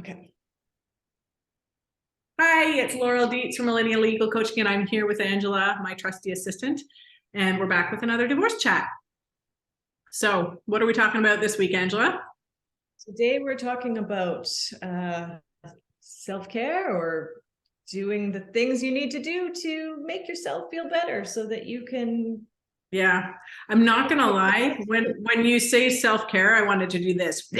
Okay. Hi, it's Laurel Dietz from Millennial Legal Coaching, and I'm here with Angela, my trusty assistant, and we're back with another divorce chat. So, what are we talking about this week, Angela? Today we're talking about self-care, or doing the things you need to do to make yourself feel better so that you can. Yeah, I'm not gonna lie. When you say self-care, I wanted to do this.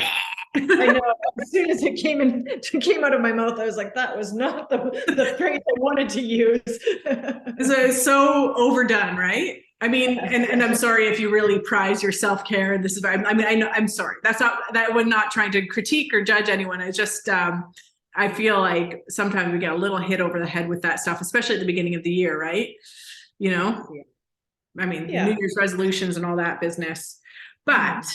I know. As soon as it came out of my mouth, I was like, that was not the phrase I wanted to use. It's so overdone, right? I mean, and I'm sorry if you really prize your self-care. This is, I mean, I know, I'm sorry. That we're not trying to critique or judge anyone. It's just, I feel like sometimes we get a little hit over the head with that stuff, especially at the beginning of the year, right? You know, I mean, New Year's resolutions and all that business. But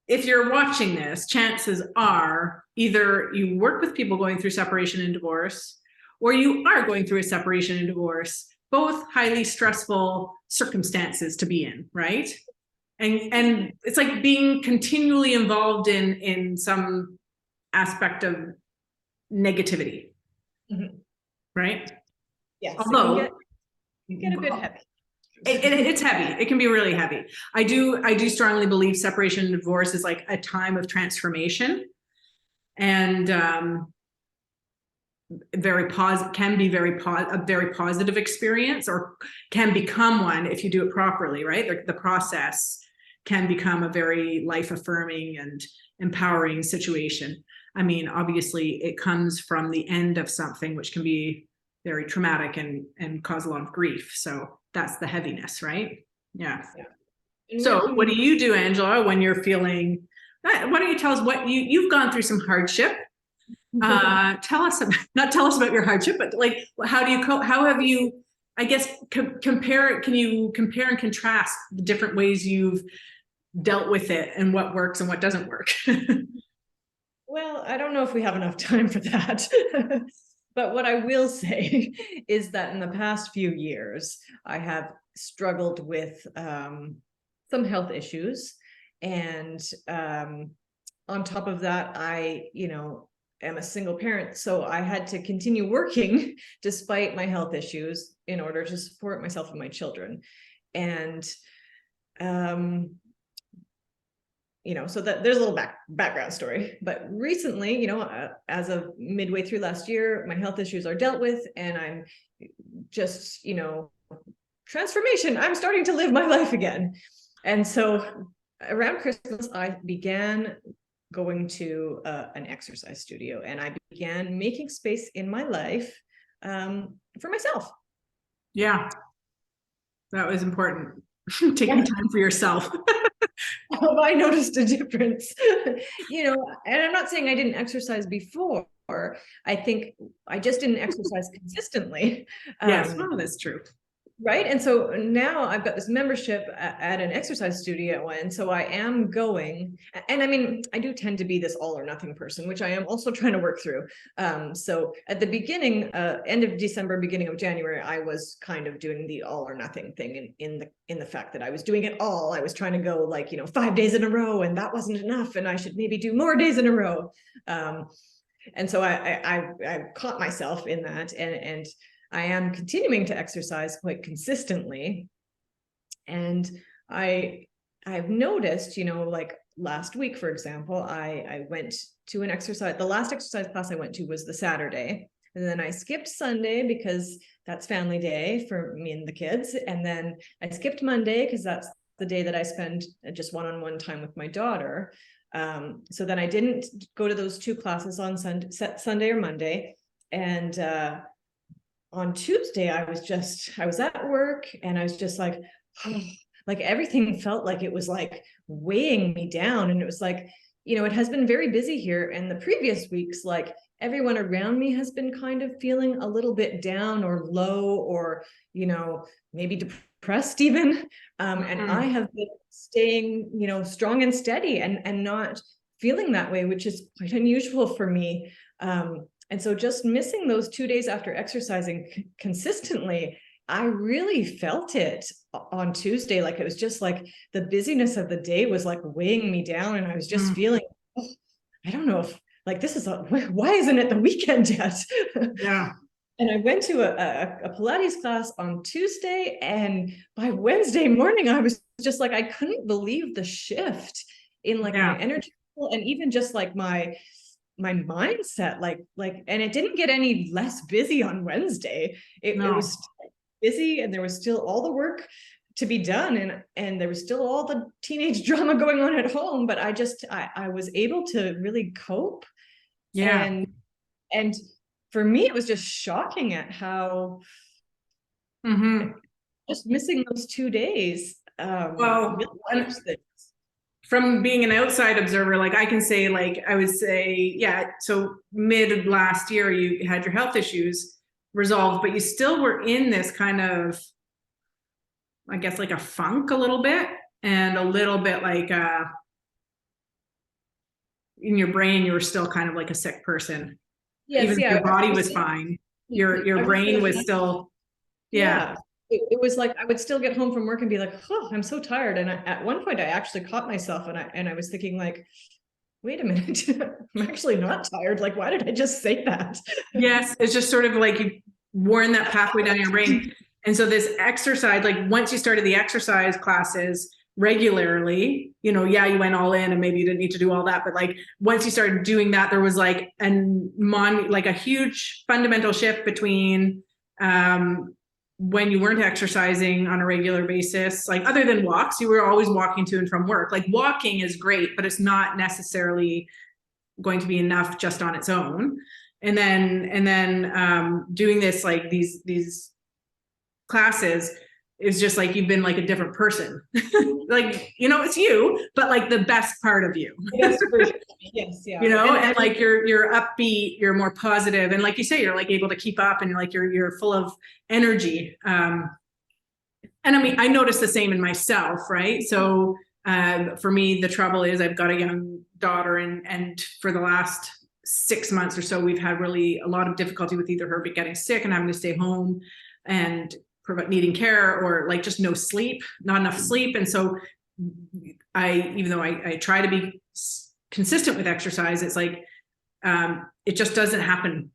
if you're watching this, chances are either you work with people going through separation and divorce, or you are going through a separation and divorce, both highly stressful circumstances to be in, right? And it's like being continually involved in some aspect of negativity, right? Yes. Although you get a bit heavy. It's heavy. It can be really heavy. I do strongly believe separation and divorce is like a time of transformation, and can be a very positive experience, or can become one if you do it properly, right? The process can become a very life affirming and empowering situation. I mean, obviously it comes from the end of something which can be very traumatic and cause a lot of grief. So that's the heaviness, right? Yeah. So what do you do, Angela, when you're feeling, why don't you tell us what you've gone through some hardship. Tell us not tell us about your hardship, but like, how do you how have you, I guess, can you compare and contrast the different ways you've dealt with it and what works and what doesn't work? Well, I don't know if we have enough time for that. But what I will say is that in the past few years, I have struggled with some health issues. And on top of that, I, am a single parent. So I had to continue working despite my health issues in order to support myself and my children. And so that there's a little background story. But recently, as of midway through last year, my health issues are dealt with, and I'm just, transformation. I'm starting to live my life again. And so around Christmas, I began going to an exercise studio, and I began making space in my life for myself. Yeah, that was important. Taking time for yourself. I noticed a difference, and I'm not saying I didn't exercise before. I think I just didn't exercise consistently. Yes, well, that's true. Right. And so now I've got this membership at an exercise studio. And so I am going, and I mean, I do tend to be this all or nothing person, which I am also trying to work through. So at the beginning, end of December, beginning of January, I was kind of doing the all or nothing thing in the fact that I was doing it all. I was trying to go 5 days in a row, and that wasn't enough. And I should maybe do more days in a row. And so I caught myself in that, and I am continuing to exercise quite consistently. And I've noticed, like last week, for example, I went to an exercise. The last exercise class I went to was the Saturday. And then I skipped Sunday because that's family day for me and the kids. And then I skipped Monday because that's the day that I spend just one-on-one time with my daughter. So then I didn't go to those two classes on Sunday or Monday. And on Tuesday, I was at work, and I was just like, oh, like everything felt like it was like weighing me down. And it was like, it has been very busy here. And the previous weeks, like everyone around me has been kind of feeling a little bit down or low, or, maybe depressed even. And I have been staying, strong and steady and not feeling that way, which is quite unusual for me. And so just missing those 2 days after exercising consistently, I really felt it on Tuesday. Like it was just like the busyness of the day was like weighing me down, and I was just feeling, I don't know if like, why isn't it the weekend yet? Yeah. And I went to a Pilates class on Tuesday, and by Wednesday morning, I was just like, I couldn't believe the shift in like my energy and even just like my mindset, and it didn't get any less busy on Wednesday. It was busy, and there was still all the work to be done, and there was still all the teenage drama going on at home, but I was able to really cope. And for me, it was just shocking at how just missing those 2 days. Well, from being an outside observer, like I can say, like I would say, yeah, so mid last year you had your health issues resolved, but you still were in this kind of, I guess, like a funk a little bit, and a little bit like in your brain you were still kind of like a sick person. Yes, even if your body was fine, your brain was still, it was like I would still get home from work and be like, oh, I'm so tired. And at one point I actually caught myself, and I was thinking like, wait a minute, I'm actually not tired. Like, why did I just say that? Yes, it's just sort of like you've worn that pathway down your brain. And so this exercise, like once you started the exercise classes regularly, you went all in, and maybe you didn't need to do all that, but like once you started doing that, there was like a huge fundamental shift between when you weren't exercising on a regular basis, like other than walks, you were always walking to and from work. Like walking is great, but it's not necessarily going to be enough just on its own. And then doing this, like these classes, is just like you've been like a different person. Like, it's you, but like the best part of you. Yes, yeah. And like you're upbeat, you're more positive, and like you say, you're like able to keep up, and you're full of energy. And I mean, I noticed the same in myself, right? So for me, the trouble is I've got a young daughter, and for the last 6 months or so, we've had really a lot of difficulty with either her getting sick and having to stay home, and needing care, or like just not enough sleep. And so even though I try to be consistent with exercise, it's like it just doesn't happen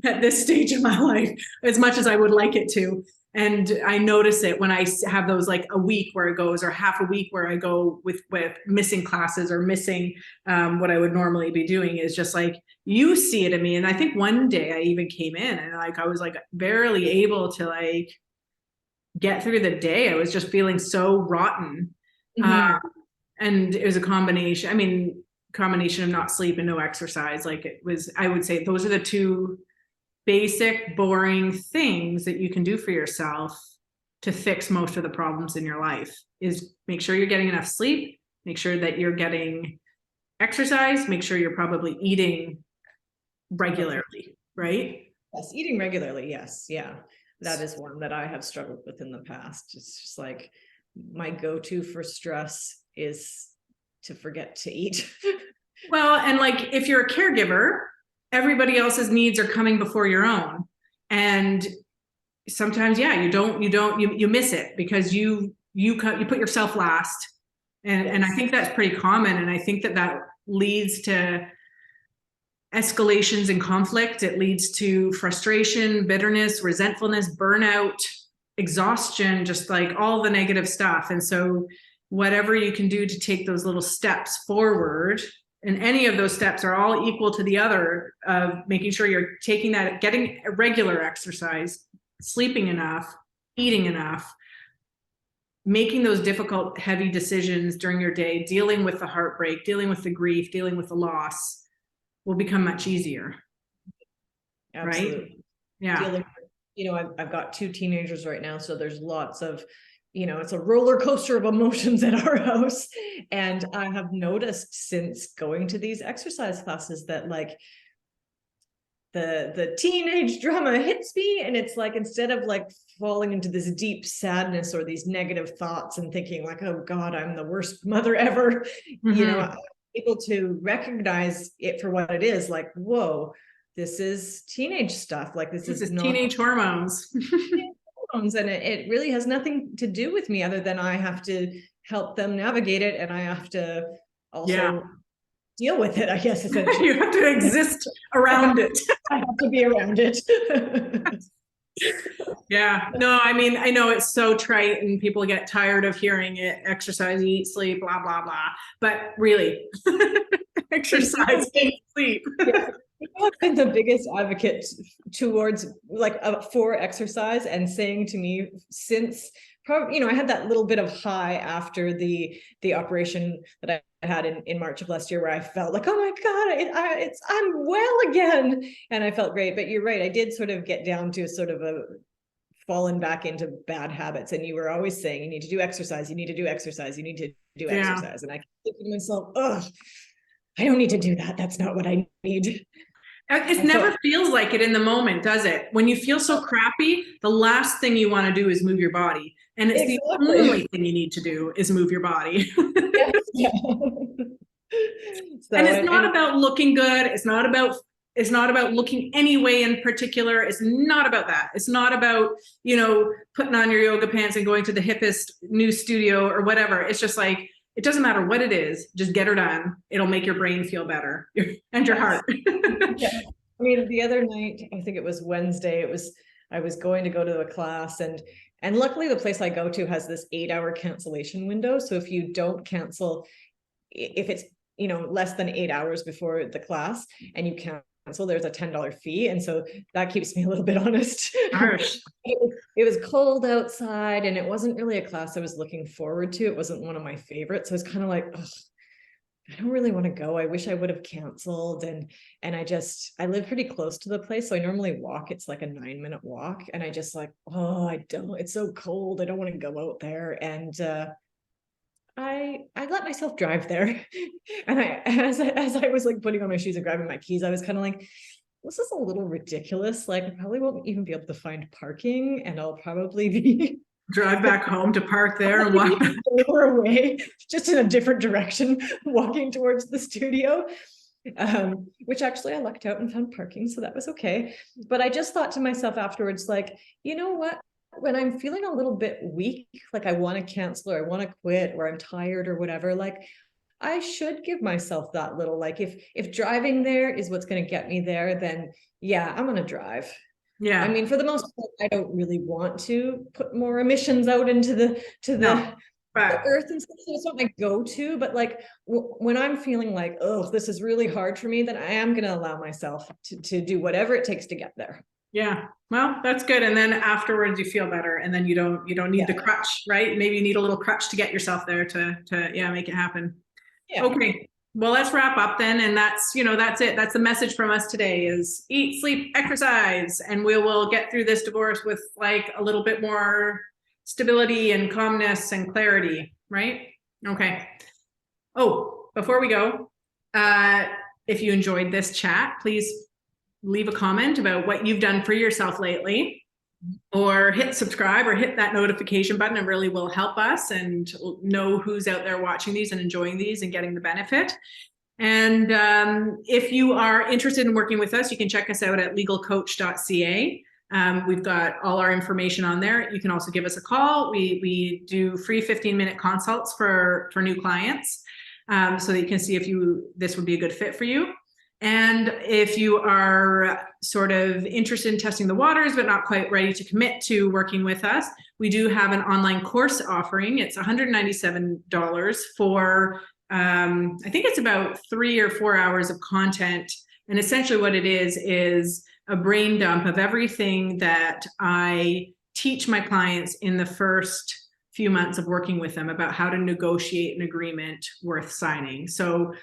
at this stage of my life as much as I would like it to. And I notice it when I have those, like a week where it goes, or half a week where I go with missing classes, or missing what I would normally be doing, is just like, you see it in me. And I think one day I even came in, and like I was like barely able to like get through the day. I was just feeling so rotten. And it was a combination of not sleep and no exercise. Like it was, I would say those are the two basic, boring things that you can do for yourself to fix most of the problems in your life. Is make sure you're getting enough sleep, make sure that you're getting exercise, make sure you're probably eating regularly, right? Yes, eating regularly, yes. Yeah, that is one that I have struggled with in the past. It's just like my go-to for stress is to forget to eat. Well, and like if you're a caregiver, everybody else's needs are coming before your own, and sometimes you miss it because you put yourself last, and I think that's pretty common, and I think that leads to escalations in conflict. It leads to frustration, bitterness, resentfulness, burnout, exhaustion, just like all the negative stuff. And so whatever you can do to take those little steps forward, and any of those steps are all equal to the other, of making sure you're taking that, getting a regular exercise, sleeping enough, eating enough, making those difficult, heavy decisions during your day, dealing with the heartbreak, dealing with the grief, dealing with the loss, will become much easier. Absolutely. Right? Yeah. I've got 2 teenagers right now, so there's lots of, it's a roller coaster of emotions at our house. And I have noticed since going to these exercise classes that like the teenage drama hits me, and it's like, instead of like falling into this deep sadness or these negative thoughts and thinking like, oh God, I'm the worst mother ever, I'm able to recognize it for what it is. Like, whoa, this is teenage stuff. Like this is not teenage hormones. And it really has nothing to do with me, other than I have to help them navigate it, and I have to also deal with it, I guess, essentially. You have to exist around it. I have to be around it. Yeah, no, I mean, I know it's so trite and people get tired of hearing it, exercise, eat, sleep, blah, blah, blah. But really, exercise, eat, sleep. Yeah. I've been the biggest advocate towards for exercise, and saying to me since probably, I had that little bit of high after the operation that I had in March of last year, where I felt like, oh my God, I'm well again. And I felt great. But you're right. I did sort of get down to sort of a fallen back into bad habits. And you were always saying, you need to do exercise. You need to do exercise. You need to do exercise. And I kept thinking to myself, oh, I don't need to do that. That's not what I need. It never feels like it in the moment, does it? When you feel so crappy, the last thing you want to do is move your body. And it's the only thing you need to do is move your body. Yeah. And it's not about looking good. It's not about looking any way in particular. It's not about that. It's not about, putting on your yoga pants and going to the hippest new studio or whatever. It's just like, it doesn't matter what it is, just get her done. It'll make your brain feel better and your heart. Yeah. I mean, the other night, I think it was Wednesday, I was going to go to a class, and luckily the place I go to has this 8-hour cancellation window. So if you don't cancel, if it's, less than 8 hours before the class and you cancel, there's a $10 fee. And so that keeps me a little bit honest. It was cold outside, and it wasn't really a class I was looking forward to. It wasn't one of my favorites. So it's kind of like, ugh, I don't really want to go. I wish I would have canceled. And I live pretty close to the place. So I normally walk. It's like a 9-minute walk. And I just like, oh, it's so cold. I don't want to go out there. And I let myself drive there. And as I was like putting on my shoes and grabbing my keys, I was kind of like, this is a little ridiculous. Like, I probably won't even be able to find parking, and I'll probably be drive back home to park there and walk away, just in a different direction, walking towards the studio. Which actually I lucked out and found parking, so that was okay. But I just thought to myself afterwards, like, you know what? When I'm feeling a little bit weak, like I want to cancel, or I want to quit, or I'm tired or whatever, like I should give myself that little, like, if driving there is what's going to get me there, then yeah, I'm going to drive. Yeah. I mean, for the most part, I don't really want to put more emissions out into the earth and stuff. So it's not my go-to, but like when I'm feeling like, oh, this is really hard for me, then I am going to allow myself to do whatever it takes to get there. Yeah. Well, that's good. And then afterwards you feel better, and then you don't need the crutch, right? Maybe you need a little crutch to get yourself there to make it happen. Yeah. Okay. Well, let's wrap up then. And that's, that's it. That's the message from us today is eat, sleep, exercise, and we will get through this divorce with like a little bit more stability and calmness and clarity, right? Okay. Oh, before we go, if you enjoyed this chat, please leave a comment about what you've done for yourself lately, or hit subscribe or hit that notification button. It really will help us and know who's out there watching these and enjoying these and getting the benefit. And if you are interested in working with us, you can check us out at legalcoach.ca. We've got all our information on there. You can also give us a call. We do free 15-minute consults for new clients, so that you can see if this would be a good fit for you. And if you are sort of interested in testing the waters, but not quite ready to commit to working with us, we do have an online course offering. It's $197 for, I think it's about 3 or 4 hours of content. And essentially what it is a brain dump of everything that I teach my clients in the first few months of working with them about how to negotiate an agreement worth signing. So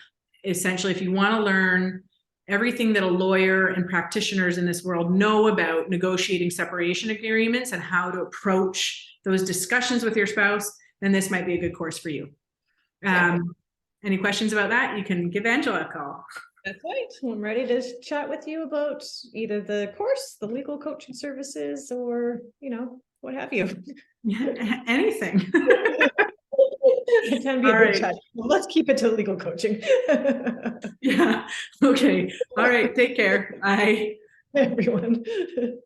essentially, if you want to learn everything that a lawyer and practitioners in this world know about negotiating separation agreements and how to approach those discussions with your spouse, then this might be a good course for you. Any questions about that? You can give Angela a call. That's right. I'm ready to chat with you about either the course, the legal coaching services, or, what have you. Anything. It can be a good chat. Well, let's keep it to legal coaching. Yeah. Okay. All right. Take care. Bye. Everyone.